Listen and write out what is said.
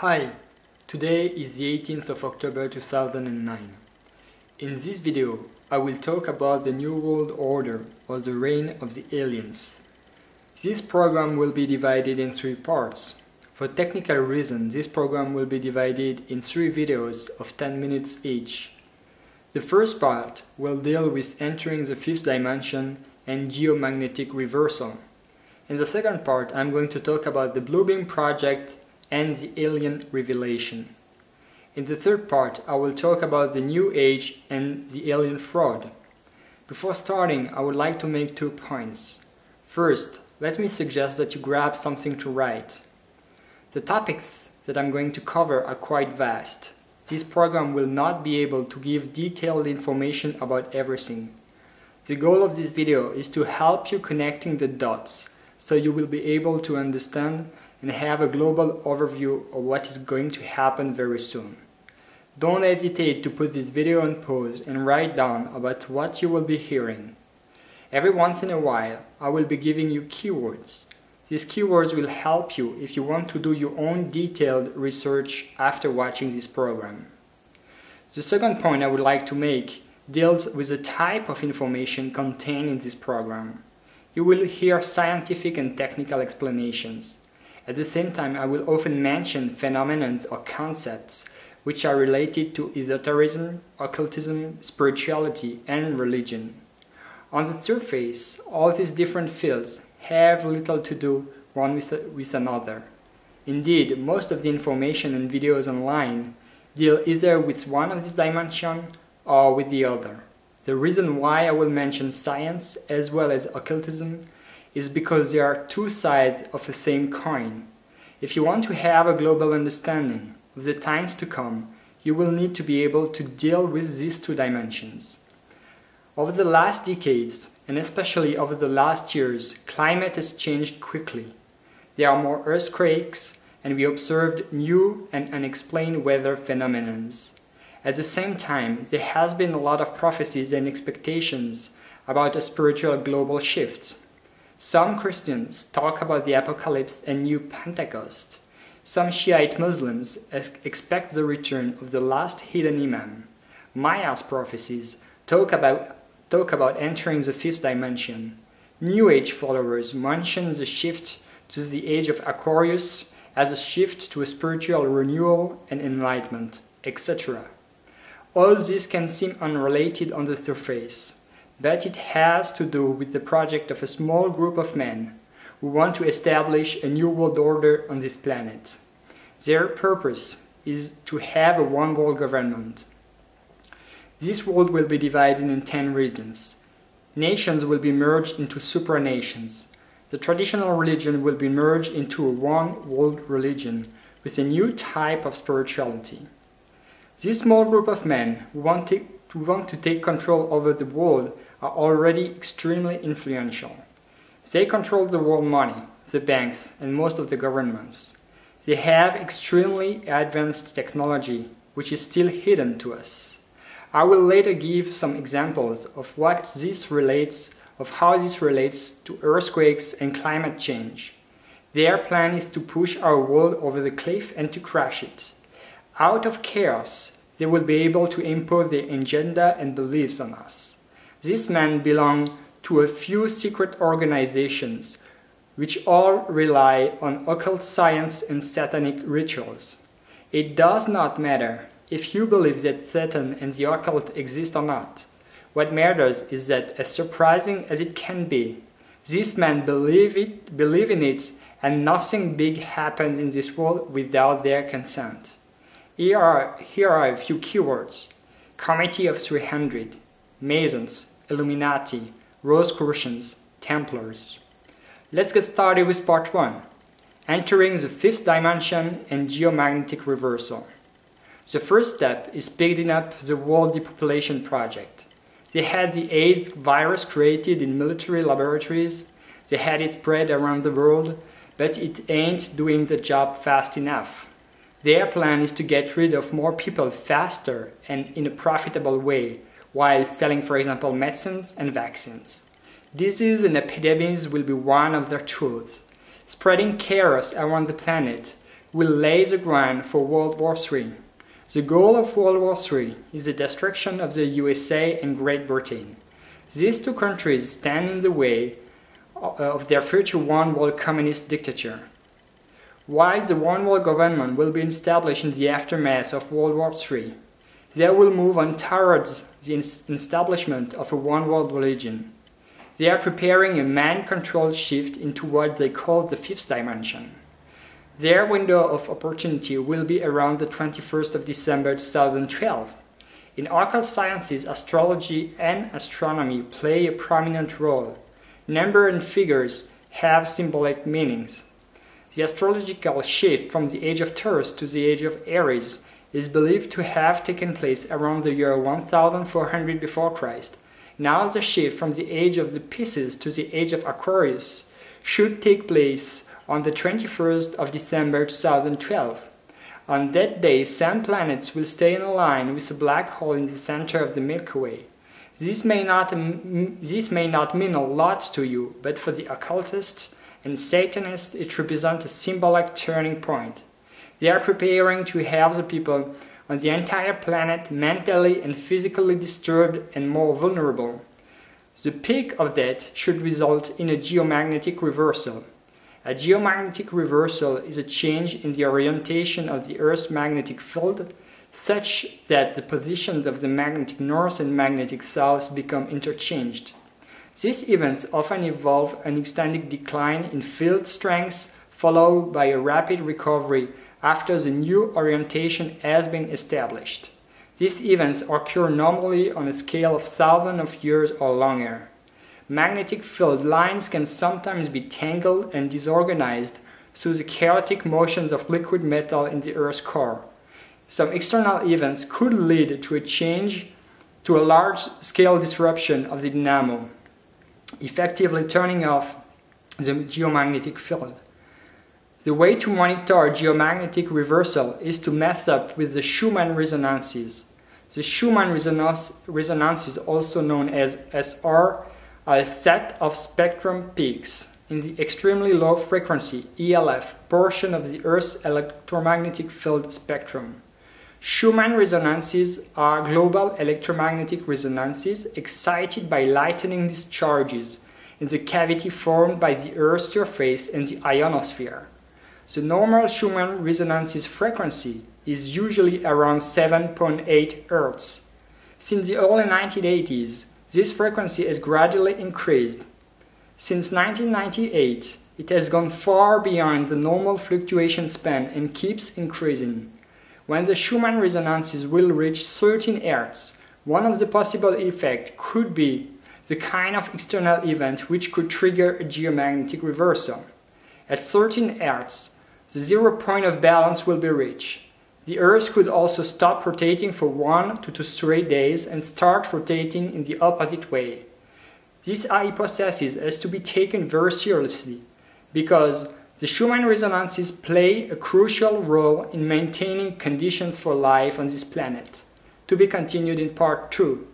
Hi, today is the 18th of October 2009. In this video, I will talk about the New World Order or the reign of the aliens. This program will be divided in 3 parts. For technical reasons, this program will be divided in 3 videos of 10 minutes each. The first part will deal with entering the 5th dimension and geomagnetic reversal. In the second part, I'm going to talk about the Bluebeam project and the alien revelation. In the third part, I will talk about the New Age and the alien fraud. Before starting, I would like to make 2 points. First, let me suggest that you grab something to write. The topics that I'm going to cover are quite vast. This program will not be able to give detailed information about everything. The goal of this video is to help you connecting the dots, so you will be able to understand and have a global overview of what is going to happen very soon. Don't hesitate to put this video on pause and write down about what you will be hearing. Every once in a while, I will be giving you keywords. These keywords will help you if you want to do your own detailed research after watching this program. The second point I would like to make deals with the type of information contained in this program. You will hear scientific and technical explanations. At the same time, I will often mention phenomena or concepts which are related to esotericism, occultism, spirituality, and religion. On the surface, all these different fields have little to do one with another. Indeed, most of the information and videos online deal either with one of these dimensions or with the other. The reason why I will mention science as well as occultism is because they are 2 sides of the same coin. If you want to have a global understanding of the times to come, you will need to be able to deal with these 2 dimensions. Over the last decades, and especially over the last years, climate has changed quickly. There are more earthquakes, and we observed new and unexplained weather phenomena. At the same time, there has been a lot of prophecies and expectations about a spiritual global shift. Some Christians talk about the apocalypse and new Pentecost. Some Shiite Muslims expect the return of the last hidden imam. Maya's prophecies talk about entering the 5th dimension. New Age followers mention the shift to the age of Aquarius as a shift to a spiritual renewal and enlightenment, etc. All this can seem unrelated on the surface, but it has to do with the project of a small group of men who want to establish a new world order on this planet. Their purpose is to have a one world government. This world will be divided in 10 regions. Nations will be merged into supranations. The traditional religion will be merged into a one world religion with a new type of spirituality. This small group of men who want to take control over the world are already extremely influential. They control the world money, the banks, and most of the governments. They have extremely advanced technology, which is still hidden to us. I will later give some examples of how this relates to earthquakes and climate change. Their plan is to push our world over the cliff and to crash it. Out of chaos, they will be able to impose their agenda and beliefs on us. These men belong to a few secret organizations which all rely on occult science and satanic rituals. It does not matter if you believe that Satan and the occult exist or not. What matters is that, as surprising as it can be, these men believe in it, and nothing big happens in this world without their consent. Here are a few keywords: Committee of 300, Masons, Illuminati, Rosicrucians, Templars. Let's get started with part 1, entering the 5th dimension and geomagnetic reversal. The first step is speeding up the World Depopulation Project. They had the AIDS virus created in military laboratories, they had it spread around the world, but it ain't doing the job fast enough. Their plan is to get rid of more people faster and in a profitable way, while selling, for example, medicines and vaccines. Disease and epidemics will be one of their tools. Spreading chaos around the planet will lay the ground for World War III. The goal of World War III is the destruction of the USA and Great Britain. These two countries stand in the way of their future one-world communist dictature. While the one-world government will be established in the aftermath of World War III, they will move on towards the establishment of a one-world religion. They are preparing a man-controlled shift into what they call the fifth dimension. Their window of opportunity will be around the 21st of December 2012. In occult sciences, astrology and astronomy play a prominent role. Numbers and figures have symbolic meanings. The astrological shift from the age of Taurus to the age of Aries is believed to have taken place around the year 1400 before Christ. Now the shift from the age of the Pisces to the age of Aquarius should take place on the 21st of December 2012. On that day, some planets will stay in a line with a black hole in the center of the Milky Way. This may not mean a lot to you, but for the occultists and Satanists it represents a symbolic turning point. They are preparing to have the people on the entire planet mentally and physically disturbed and more vulnerable. The peak of that should result in a geomagnetic reversal. A geomagnetic reversal is a change in the orientation of the Earth's magnetic field, such that the positions of the magnetic north and magnetic south become interchanged. These events often involve an extended decline in field strength, followed by a rapid recovery after the new orientation has been established. These events occur normally on a scale of thousands of years or longer. Magnetic field lines can sometimes be tangled and disorganized through the chaotic motions of liquid metal in the Earth's core. Some external events could lead to a change to a large-scale disruption of the dynamo, effectively turning off the geomagnetic field. The way to monitor geomagnetic reversal is to mess up with the Schumann resonances. The Schumann resonances, also known as SR, are a set of spectrum peaks in the extremely low frequency ELF portion of the Earth's electromagnetic field spectrum. Schumann resonances are global electromagnetic resonances excited by lightning discharges in the cavity formed by the Earth's surface and the ionosphere. The normal Schumann resonances frequency is usually around 7.8 Hz. Since the early 1980s, this frequency has gradually increased. Since 1998, it has gone far beyond the normal fluctuation span and keeps increasing. When the Schumann resonances will reach 13 Hz, one of the possible effects could be the kind of external event which could trigger a geomagnetic reversal. At 13 Hz, the 0 point of balance will be reached. The Earth could also stop rotating for 1 to 2 straight days and start rotating in the opposite way. This hypothesis has to be taken very seriously, because the Schumann resonances play a crucial role in maintaining conditions for life on this planet. To be continued in part 2.